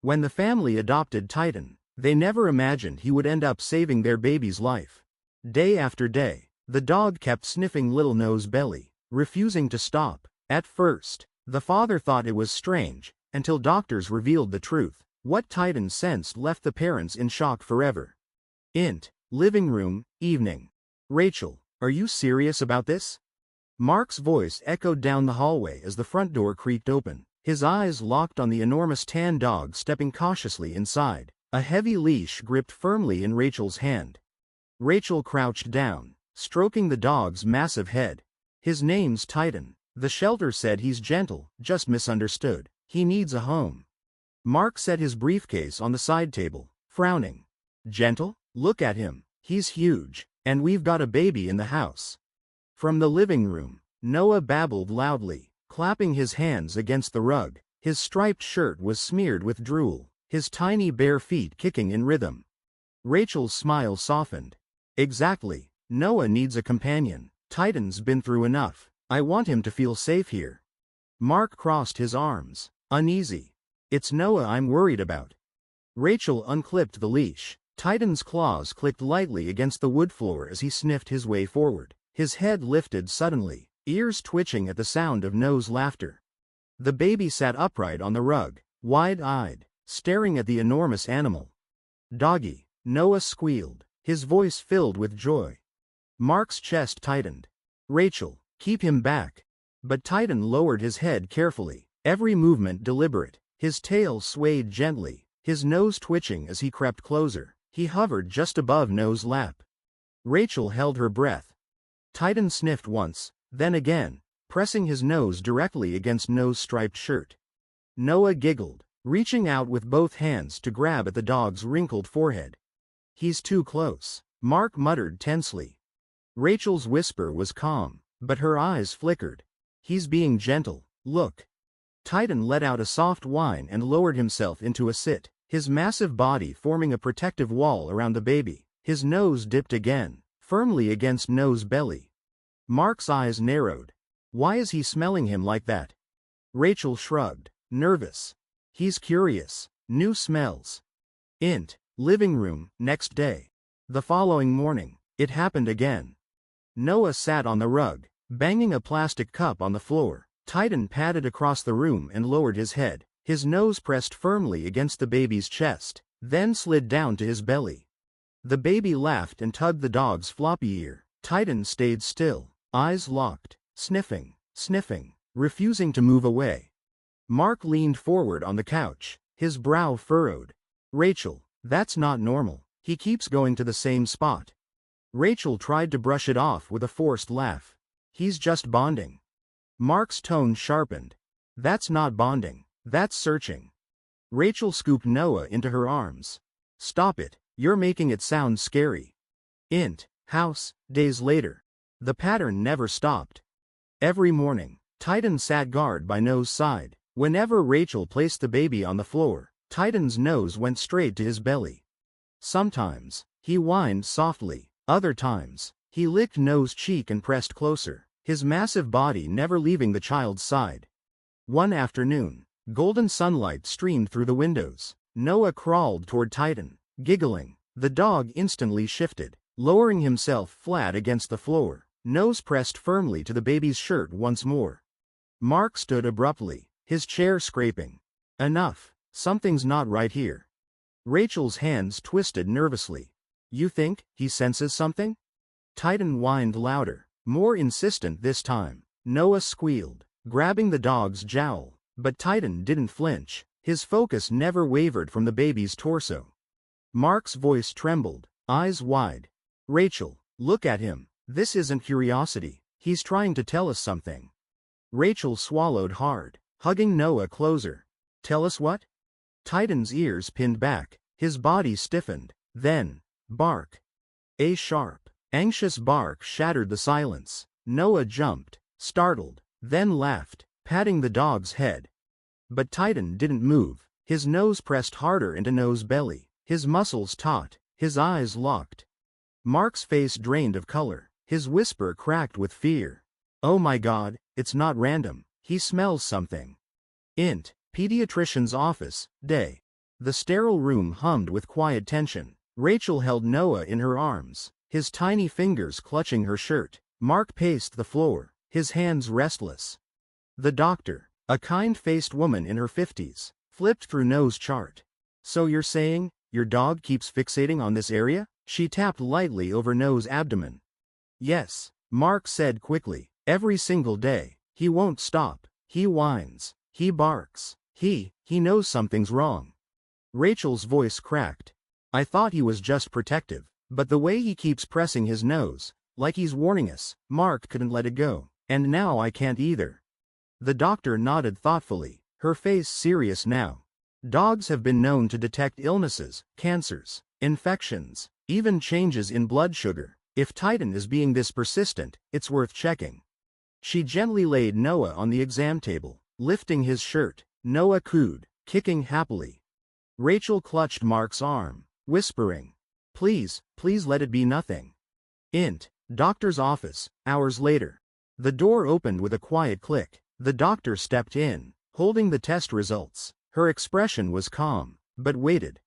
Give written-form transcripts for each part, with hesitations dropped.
When the family adopted Titan, they never imagined he would end up saving their baby's life. Day after day, the dog kept sniffing Little Noah's belly, refusing to stop. At first, the father thought it was strange, until doctors revealed the truth. What Titan sensed left the parents in shock forever. Living room, evening. Rachel, are you serious about this? Mark's voice echoed down the hallway as the front door creaked open. His eyes locked on the enormous tan dog stepping cautiously inside, a heavy leash gripped firmly in Rachel's hand. Rachel crouched down, stroking the dog's massive head. His name's Titan. The shelter said he's gentle, just misunderstood. He needs a home. Mark set his briefcase on the side table, frowning. Gentle? Look at him. He's huge, and we've got a baby in the house. From the living room, Noah babbled loudly, clapping his hands against the rug. His striped shirt was smeared with drool, his tiny bare feet kicking in rhythm. Rachel's smile softened. Exactly. Noah needs a companion. Titan's been through enough. I want him to feel safe here. Mark crossed his arms, uneasy. It's Noah I'm worried about. Rachel unclipped the leash. Titan's claws clicked lightly against the wood floor as he sniffed his way forward. His head lifted suddenly, ears twitching at the sound of Noah's laughter. The baby sat upright on the rug, wide-eyed, staring at the enormous animal. Doggy, Noah squealed, his voice filled with joy. Mark's chest tightened. Rachel, keep him back. But Titan lowered his head carefully, every movement deliberate. His tail swayed gently, his nose twitching as he crept closer. He hovered just above Noah's lap. Rachel held her breath. Titan sniffed once, then again, pressing his nose directly against Noah's striped shirt. Noah giggled, reaching out with both hands to grab at the dog's wrinkled forehead. He's too close, Mark muttered tensely. Rachel's whisper was calm, but her eyes flickered. He's being gentle, look. Titan let out a soft whine and lowered himself into a sit, his massive body forming a protective wall around the baby. His nose dipped again, firmly against Noah's belly. Mark's eyes narrowed. Why is he smelling him like that? Rachel shrugged, nervous. He's curious. New smells. Living room, next day. The following morning, it happened again. Noah sat on the rug, banging a plastic cup on the floor. Titan padded across the room and lowered his head, his nose pressed firmly against the baby's chest, then slid down to his belly. The baby laughed and tugged the dog's floppy ear. Titan stayed still, eyes locked, sniffing, refusing to move away. Mark leaned forward on the couch, his brow furrowed. Rachel, that's not normal. He keeps going to the same spot. Rachel tried to brush it off with a forced laugh. He's just bonding. Mark's tone sharpened. That's not bonding, that's searching. Rachel scooped Noah into her arms. Stop it, you're making it sound scary. House, days later. The pattern never stopped. Every morning, Titan sat guard by Noah's side. Whenever Rachel placed the baby on the floor, Titan's nose went straight to his belly. Sometimes, he whined softly. Other times, he licked Noah's cheek and pressed closer, his massive body never leaving the child's side. One afternoon, golden sunlight streamed through the windows. Noah crawled toward Titan, giggling. The dog instantly shifted, lowering himself flat against the floor, nose pressed firmly to the baby's shirt once more. Mark stood abruptly, his chair scraping. Enough, something's not right here. Rachel's hands twisted nervously. You think he senses something? Titan whined louder, more insistent this time. Noah squealed, grabbing the dog's jowl, but Titan didn't flinch. His focus never wavered from the baby's torso. Mark's voice trembled, eyes wide. Rachel, look at him. This isn't curiosity. He's trying to tell us something. Rachel swallowed hard, hugging Noah closer. Tell us what? Titan's ears pinned back, his body stiffened. Then, bark. A sharp, anxious bark shattered the silence. Noah jumped, startled, then laughed, patting the dog's head. But Titan didn't move, his nose pressed harder into Noah's belly, his muscles taut, his eyes locked. Mark's face drained of color, his whisper cracked with fear. Oh my God, it's not random, he smells something. Pediatrician's office, day. The sterile room hummed with quiet tension. Rachel held Noah in her arms, his tiny fingers clutching her shirt. Mark paced the floor, his hands restless. The doctor, a kind-faced woman in her 50s, flipped through Noah's chart. "So you're saying, your dog keeps fixating on this area?" She tapped lightly over Noah's abdomen. "Yes," Mark said quickly. "Every single day. He won't stop. He whines. He barks. He knows something's wrong." Rachel's voice cracked. "I thought he was just protective, but the way he keeps pressing his nose, like he's warning us." Mark couldn't let it go. "And now I can't either." The doctor nodded thoughtfully, her face serious now. "Dogs have been known to detect illnesses, cancers, infections, even changes in blood sugar. If Titan is being this persistent, it's worth checking." She gently laid Noah on the exam table, lifting his shirt. Noah cooed, kicking happily. Rachel clutched Mark's arm, whispering, "Please, please let it be nothing." Doctor's office, hours later. The door opened with a quiet click. The doctor stepped in, holding the test results. Her expression was calm, but weighted.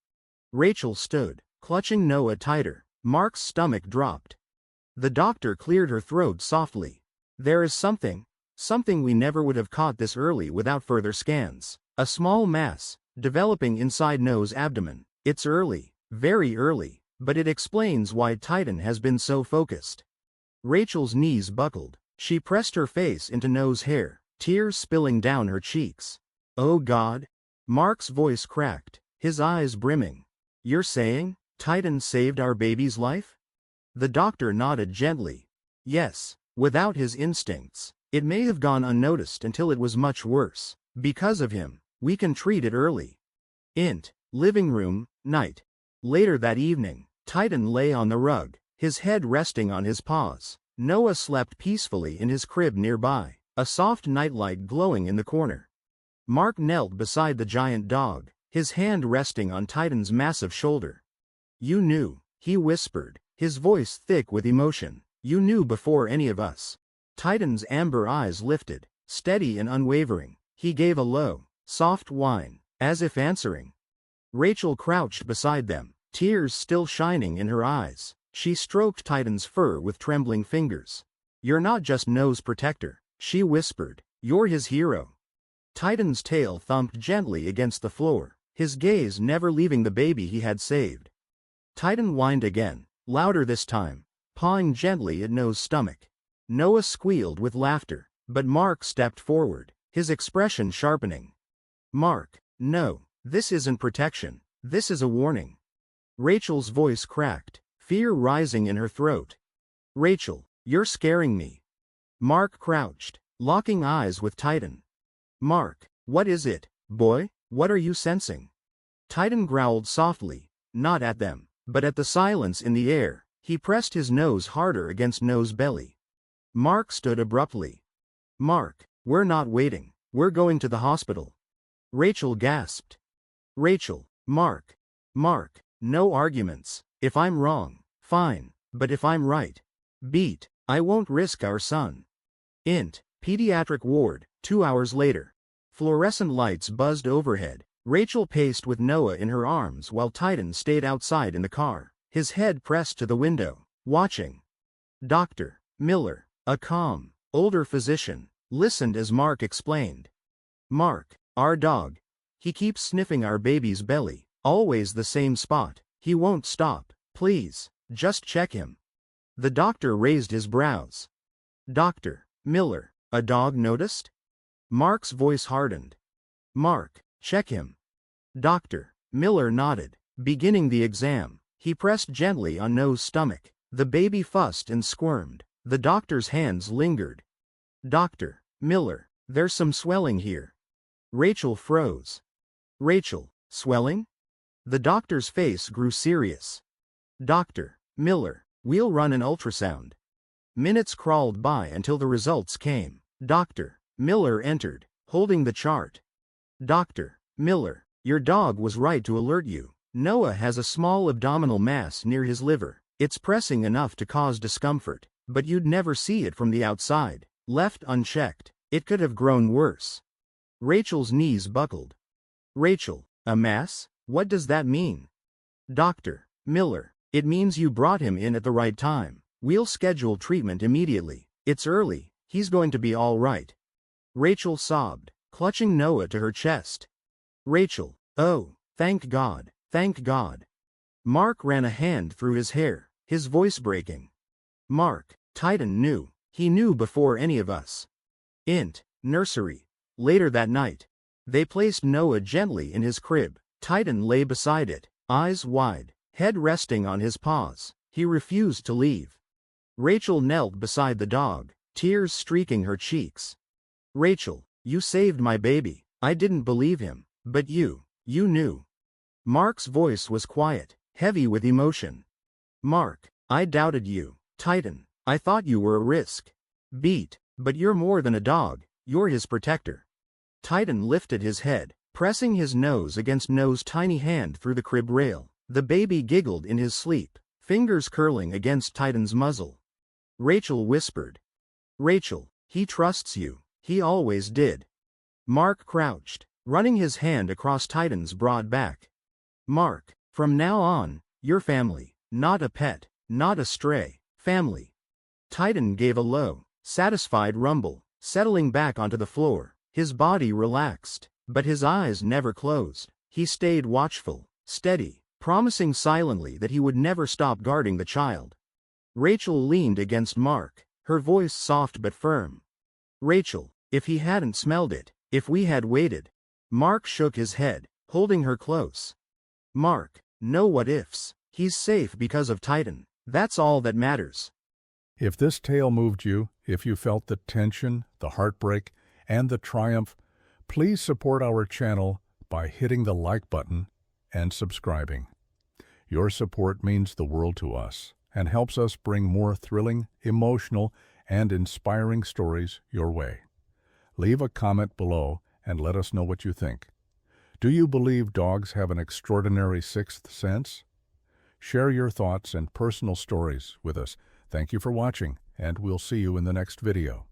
Rachel stood, clutching Noah tighter. Mark's stomach dropped. The doctor cleared her throat softly. "There is something we never would have caught this early without further scans. A small mass, developing inside Noah's abdomen. It's early, very early, but it explains why Titan has been so focused." Rachel's knees buckled. She pressed her face into Noah's hair, tears spilling down her cheeks. "Oh God?" Mark's voice cracked, his eyes brimming. "You're saying, Titan saved our baby's life?" The doctor nodded gently. "Yes, without his instincts, it may have gone unnoticed until it was much worse. Because of him, we can treat it early." Living room, night. Later that evening, Titan lay on the rug, his head resting on his paws. Noah slept peacefully in his crib nearby, a soft nightlight glowing in the corner. Mark knelt beside the giant dog, his hand resting on Titan's massive shoulder. "You knew," he whispered, his voice thick with emotion. "You knew before any of us." Titan's amber eyes lifted, steady and unwavering. He gave a low, soft whine, as if answering. Rachel crouched beside them, tears still shining in her eyes. She stroked Titan's fur with trembling fingers. "You're not just Noah's protector," she whispered. "You're his hero." Titan's tail thumped gently against the floor, his gaze never leaving the baby he had saved. Titan whined again, louder this time, pawing gently at Noah's stomach. Noah squealed with laughter, but Mark stepped forward, his expression sharpening. "Mark, no, this isn't protection, this is a warning." Rachel's voice cracked, fear rising in her throat. "Rachel, you're scaring me." Mark crouched, locking eyes with Titan. "Mark, what is it, boy? What are you sensing?" Titan growled softly, not at them, but at the silence in the air. He pressed his nose harder against Noah's belly. Mark stood abruptly. "Mark, we're not waiting. We're going to the hospital." Rachel gasped. "Rachel, Mark, no arguments. If I'm wrong, fine, but if I'm right, beat. I won't risk our son." Pediatric ward, 2 hours later. Fluorescent lights buzzed overhead. Rachel paced with Noah in her arms while Titan stayed outside in the car, his head pressed to the window, watching. Dr. Miller, a calm, older physician, listened as Mark explained. "Mark, our dog. He keeps sniffing our baby's belly, always the same spot. He won't stop. Please, just check him." The doctor raised his brows. "Dr. Miller, a dog noticed?" Mark's voice hardened. "Mark, check him." Dr. Miller nodded, beginning the exam. He pressed gently on Noah's stomach. The baby fussed and squirmed. The doctor's hands lingered. "Dr. Miller, there's some swelling here." Rachel froze. "Rachel, swelling?" The doctor's face grew serious. "Dr. Miller, we'll run an ultrasound." Minutes crawled by until the results came. Dr. Miller entered, holding the chart. "Dr. Miller, your dog was right to alert you. Noah has a small abdominal mass near his liver. It's pressing enough to cause discomfort, but you'd never see it from the outside. Left unchecked, it could have grown worse." Rachel's knees buckled. "Rachel, a mass? What does that mean? Dr. Miller, it means you brought him in at the right time. We'll schedule treatment immediately. It's early, he's going to be all right. Rachel sobbed, clutching Noah to her chest. Rachel, oh, thank God, thank God. Mark ran a hand through his hair, his voice breaking. Mark, Titan knew. He knew before any of us. Nursery. Later that night, they placed Noah gently in his crib. Titan lay beside it, eyes wide, head resting on his paws. He refused to leave. Rachel knelt beside the dog, tears streaking her cheeks. Rachel, you saved my baby. I didn't believe him, but you knew. Mark's voice was quiet, heavy with emotion. Mark, I doubted you. Titan, I thought you were a risk. But you're more than a dog, you're his protector. Titan lifted his head, pressing his nose against Noah's tiny hand through the crib rail. The baby giggled in his sleep, fingers curling against Titan's muzzle. Rachel whispered. Rachel, he trusts you. He always did. Mark crouched, running his hand across Titan's broad back. Mark, from now on, you're family, not a pet, not a stray, family. Titan gave a low, satisfied rumble, settling back onto the floor. His body relaxed, but his eyes never closed. He stayed watchful, steady, promising silently that he would never stop guarding the child. Rachel leaned against Mark, her voice soft but firm. Rachel, if he hadn't smelled it, if we had waited. Mark shook his head, holding her close. Mark, no what ifs. He's safe because of Titan. That's all that matters. If this tale moved you, if you felt the tension, the heartbreak, and the triumph, please support our channel by hitting the like button and subscribing. Your support means the world to us and helps us bring more thrilling, emotional, and inspiring stories your way. Leave a comment below and let us know what you think. Do you believe dogs have an extraordinary sixth sense? Share your thoughts and personal stories with us. Thank you for watching, and we'll see you in the next video.